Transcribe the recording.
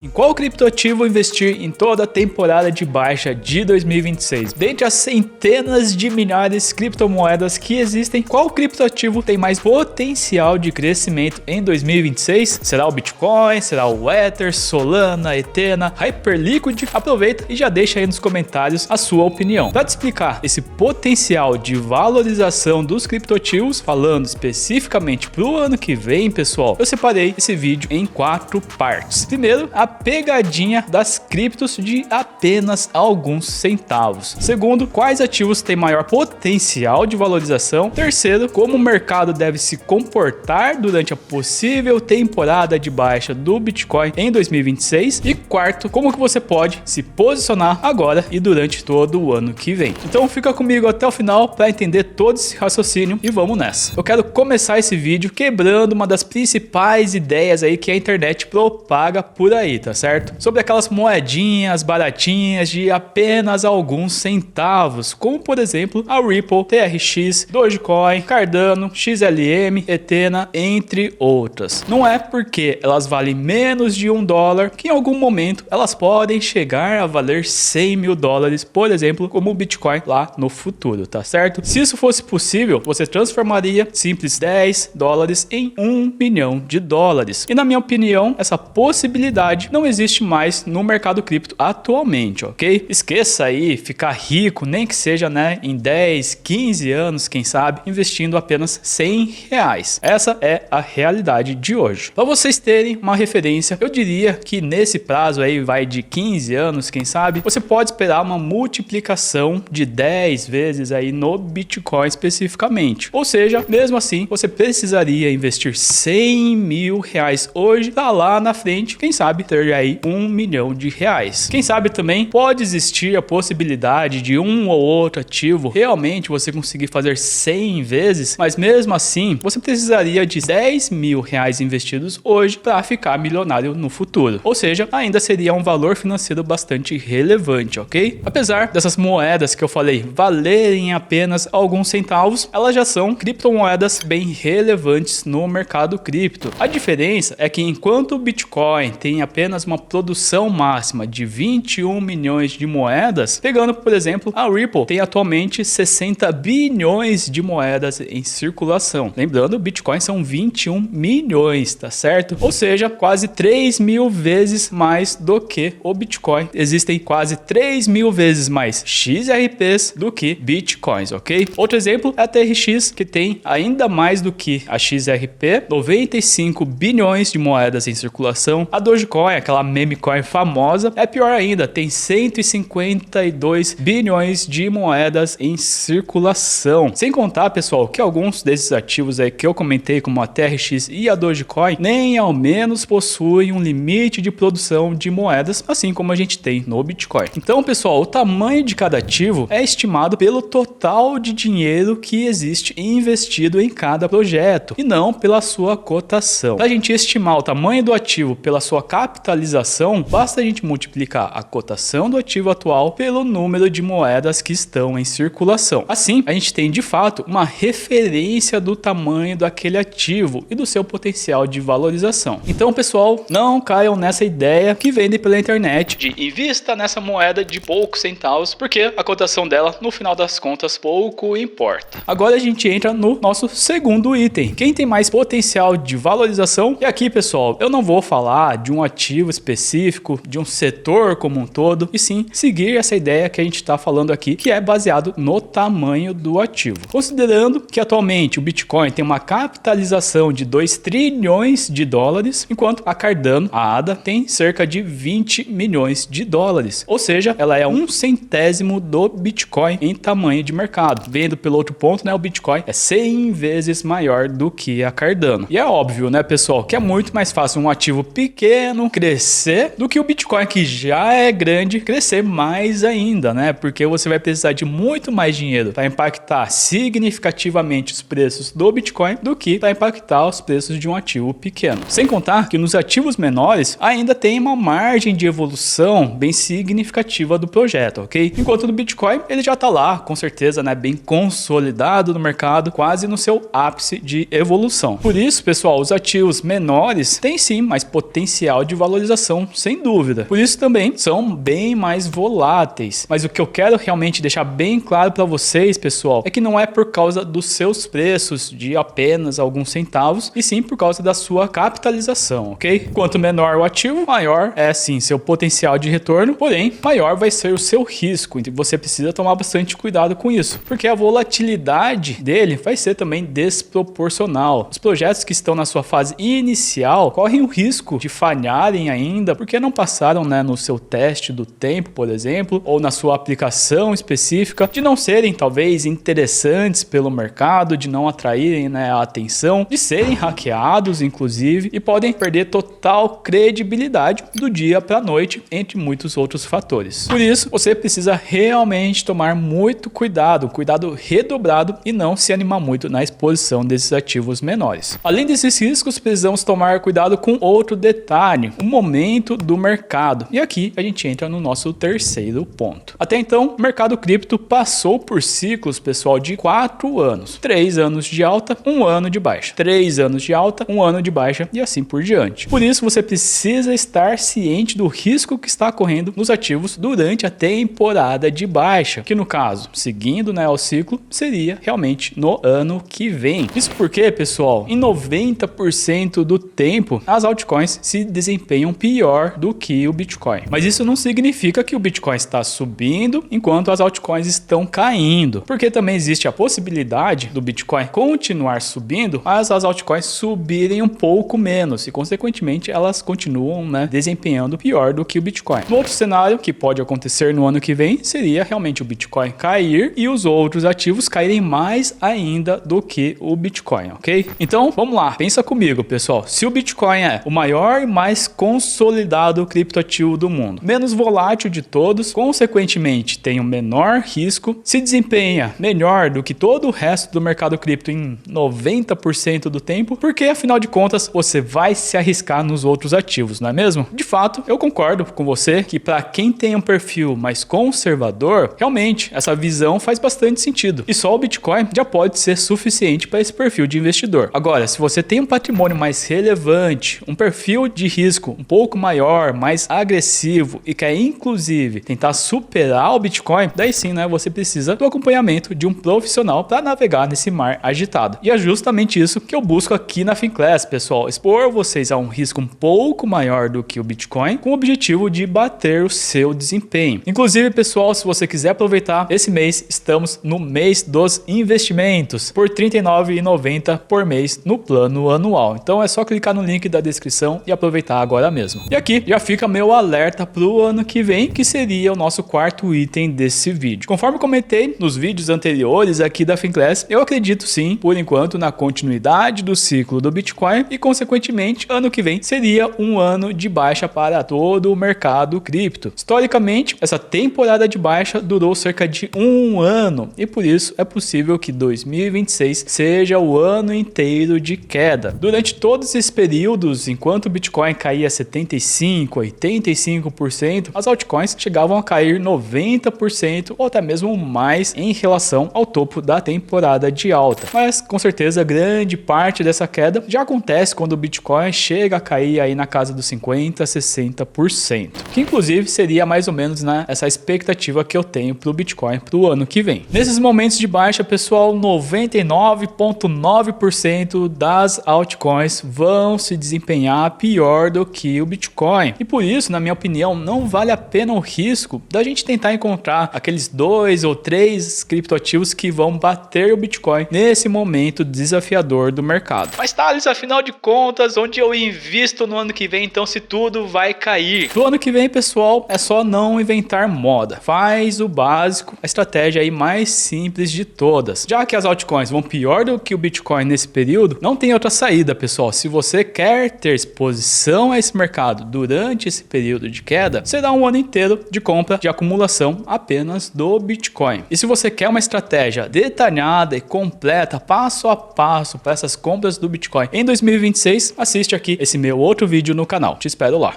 Em qual criptoativo investir em toda a temporada de baixa de 2026? Dentre as centenas de milhares de criptomoedas que existem, qual criptoativo tem mais potencial de crescimento em 2026? Será o Bitcoin? Será o Ether, Solana, Ethena, Hyperliquid? Aproveita e já deixa aí nos comentários a sua opinião. Para te explicar esse potencial de valorização dos criptoativos, falando especificamente para o ano que vem, pessoal, eu separei esse vídeo em 4 partes. Primeiro, a pegadinha das criptos de apenas alguns centavos. Segundo, quais ativos têm maior potencial de valorização. Terceiro, como o mercado deve se comportar durante a possível temporada de baixa do Bitcoin em 2026. E quarto, como que você pode se posicionar agora e durante todo o ano que vem. Então fica comigo até o final para entender todo esse raciocínio e vamos nessa. Eu quero começar esse vídeo quebrando uma das principais ideias aí que a internet propaga por aí, tá certo? Sobre aquelas moedinhas baratinhas de apenas alguns centavos, como por exemplo a Ripple, TRX, Dogecoin, Cardano, XLM, Ethena, entre outras. Não é porque elas valem menos de $1 que em algum momento elas podem chegar a valer 100 mil dólares, por exemplo, como o Bitcoin lá no futuro, tá certo? Se isso fosse possível, você transformaria simples $10 em $1 milhão. E na minha opinião, essa possibilidade não existe mais no mercado cripto atualmente, ok? Esqueça aí ficar rico, nem que seja, né, em 10, 15 anos, quem sabe, investindo apenas R$100. Essa é a realidade de hoje. Para vocês terem uma referência, eu diria que nesse prazo aí vai de 15 anos, quem sabe, você pode esperar uma multiplicação de 10 vezes aí no Bitcoin especificamente. Ou seja, mesmo assim, você precisaria investir R$100 mil hoje para lá na frente, quem sabe ter aí R$1 milhão. Quem sabe também pode existir a possibilidade de um ou outro ativo realmente você conseguir fazer 100 vezes, mas mesmo assim você precisaria de R$10 mil investidos hoje para ficar milionário no futuro. Ou seja, ainda seria um valor financeiro bastante relevante, ok? Apesar dessas moedas que eu falei valerem apenas alguns centavos, elas já são criptomoedas bem relevantes no mercado cripto. A diferença é que enquanto o Bitcoin tem apenas uma produção máxima de 21 milhões de moedas, pegando por exemplo a Ripple tem atualmente 60 bilhões de moedas em circulação. Lembrando, o Bitcoin são 21 milhões, tá certo? Ou seja, quase 3 mil vezes mais do que o Bitcoin. Existem quase 3 mil vezes mais XRPs do que Bitcoins, ok? Outro exemplo é a TRX, que tem ainda mais do que a XRP, 95 bilhões de moedas em circulação. A Dogecoin, aquela meme coin famosa, é pior ainda, tem 152 bilhões de moedas em circulação. Sem contar, pessoal, que alguns desses ativos aí que eu comentei, como a TRX e a Dogecoin, nem ao menos possuem um limite de produção de moedas, assim como a gente tem no Bitcoin. Então, pessoal, o tamanho de cada ativo é estimado pelo total de dinheiro que existe investido em cada projeto e não pela sua cotação. Para a gente estimar o tamanho do ativo pela sua capitalização, basta a gente multiplicar a cotação do ativo atual pelo número de moedas que estão em circulação. Assim, a gente tem de fato uma referência do tamanho daquele ativo e do seu potencial de valorização. Então, pessoal, não caiam nessa ideia que vende pela internet de invista nessa moeda de poucos centavos, porque a cotação dela, no final das contas, pouco importa. Agora a gente entra no nosso segundo item. Quem tem mais potencial de valorização? E aqui, pessoal, eu não vou falar de um ativo específico, de um setor como um todo, e sim seguir essa ideia que a gente está falando aqui, que é baseado no tamanho do ativo. Considerando que atualmente o Bitcoin tem uma capitalização de 2 trilhões de dólares, enquanto a Cardano, a ADA, tem cerca de 20 milhões de dólares. Ou seja, ela é 1/100º do Bitcoin em tamanho de mercado. Vendo pelo outro ponto, né, o Bitcoin é 100 vezes maior do que a Cardano. E é óbvio, né, pessoal, que é muito mais fácil um ativo pequeno crescer do que o Bitcoin, que já é grande, crescer mais ainda, né? Porque você vai precisar de muito mais dinheiro para impactar significativamente os preços do Bitcoin do que para impactar os preços de um ativo pequeno. Sem contar que nos ativos menores ainda tem uma margem de evolução bem significativa do projeto, ok? Enquanto no Bitcoin ele já está lá, com certeza, né, bem consolidado no mercado, quase no seu ápice de evolução. Por isso, pessoal, os ativos menores têm sim mais potencial de valorização valorização, sem dúvida. Por isso também são bem mais voláteis. Mas o que eu quero realmente deixar bem claro para vocês, pessoal, é que não é por causa dos seus preços de apenas alguns centavos, e sim por causa da sua capitalização, ok? Quanto menor o ativo, maior é sim seu potencial de retorno, porém maior vai ser o seu risco. Então você precisa tomar bastante cuidado com isso, porque a volatilidade dele vai ser também desproporcional. Os projetos que estão na sua fase inicial correm o risco de falharem ainda porque não passaram, né, no seu teste do tempo, por exemplo, ou na sua aplicação específica, de não serem talvez interessantes pelo mercado, de não atraírem, né, a atenção, de serem hackeados inclusive, e podem perder total credibilidade do dia para a noite, entre muitos outros fatores. Por isso, você precisa realmente tomar muito cuidado redobrado, e não se animar muito na exposição desses ativos menores. Além desses riscos, precisamos tomar cuidado com outro detalhe: o momento do mercado. E aqui a gente entra no nosso terceiro ponto. Até então, o mercado cripto passou por ciclos, pessoal, de 4 anos. 3 anos de alta, 1 ano de baixa. 3 anos de alta, 1 ano de baixa, e assim por diante. Por isso, você precisa estar ciente do risco que está ocorrendo nos ativos durante a temporada de baixa, que no caso, seguindo, né, o ciclo, seria realmente no ano que vem. Isso porque, pessoal, em 90% do tempo, as altcoins se desempenham pior do que o Bitcoin. Mas isso não significa que o Bitcoin está subindo enquanto as altcoins estão caindo, porque também existe a possibilidade do Bitcoin continuar subindo, mas as altcoins subirem um pouco menos e, consequentemente, elas continuam, né, desempenhando pior do que o Bitcoin. No outro cenário, que pode acontecer no ano que vem, seria realmente o Bitcoin cair e os outros ativos caírem mais ainda do que o Bitcoin, ok? Então, vamos lá, pensa comigo, pessoal. Se o Bitcoin é o maior e mais consolidado criptoativo do mundo, menos volátil de todos, consequentemente tem o menor risco, se desempenha melhor do que todo o resto do mercado cripto em 90% do tempo, porque afinal de contas você vai se arriscar nos outros ativos, não é mesmo? De fato, eu concordo com você que para quem tem um perfil mais conservador, realmente essa visão faz bastante sentido. E só o Bitcoin já pode ser suficiente para esse perfil de investidor. Agora, se você tem um patrimônio mais relevante, um perfil de risco um pouco maior, mais agressivo e quer inclusive tentar superar o Bitcoin, daí sim, né, você precisa do acompanhamento de um profissional para navegar nesse mar agitado. E é justamente isso que eu busco aqui na Finclass, pessoal, expor vocês a um risco um pouco maior do que o Bitcoin, com o objetivo de bater o seu desempenho. Inclusive, pessoal, se você quiser aproveitar, esse mês estamos no mês dos investimentos por R$ 39,90 por mês no plano anual. Então é só clicar no link da descrição e aproveitar agora mesmo. E aqui já fica meu alerta para o ano que vem, que seria o nosso quarto item desse vídeo. Conforme comentei nos vídeos anteriores aqui da Finclass, eu acredito sim, por enquanto, na continuidade do ciclo do Bitcoin e, consequentemente, ano que vem seria um ano de baixa para todo o mercado cripto. Historicamente, essa temporada de baixa durou cerca de 1 ano e por isso é possível que 2026 seja o ano inteiro de queda. Durante todos esses períodos, enquanto o Bitcoin caía 75%, 85%, as altcoins chegavam a cair 90% ou até mesmo mais em relação ao topo da temporada de alta. Mas com certeza grande parte dessa queda já acontece quando o Bitcoin chega a cair aí na casa dos 50%, 60%, que inclusive seria mais ou menos, né, essa expectativa que eu tenho para o Bitcoin para o ano que vem. Nesses momentos de baixa, pessoal, 99,9% das altcoins vão se desempenhar pior do que o Bitcoin. E por isso, na minha opinião, não vale a pena o risco da gente tentar encontrar aqueles 2 ou 3 criptoativos que vão bater o Bitcoin nesse momento desafiador do mercado. Mas Thales, afinal de contas, onde eu invisto no ano que vem, então, se tudo vai cair? No ano que vem, pessoal, é só não inventar moda. Faz o básico, a estratégia aí mais simples de todas. Já que as altcoins vão pior do que o Bitcoin nesse período, não tem outra saída, pessoal. Se você quer ter exposição a esse mercado durante esse período de queda, será um ano inteiro de compra de acumulação apenas do Bitcoin. E se você quer uma estratégia detalhada e completa, passo a passo, para essas compras do Bitcoin em 2026, assiste aqui esse meu outro vídeo no canal. Te espero lá.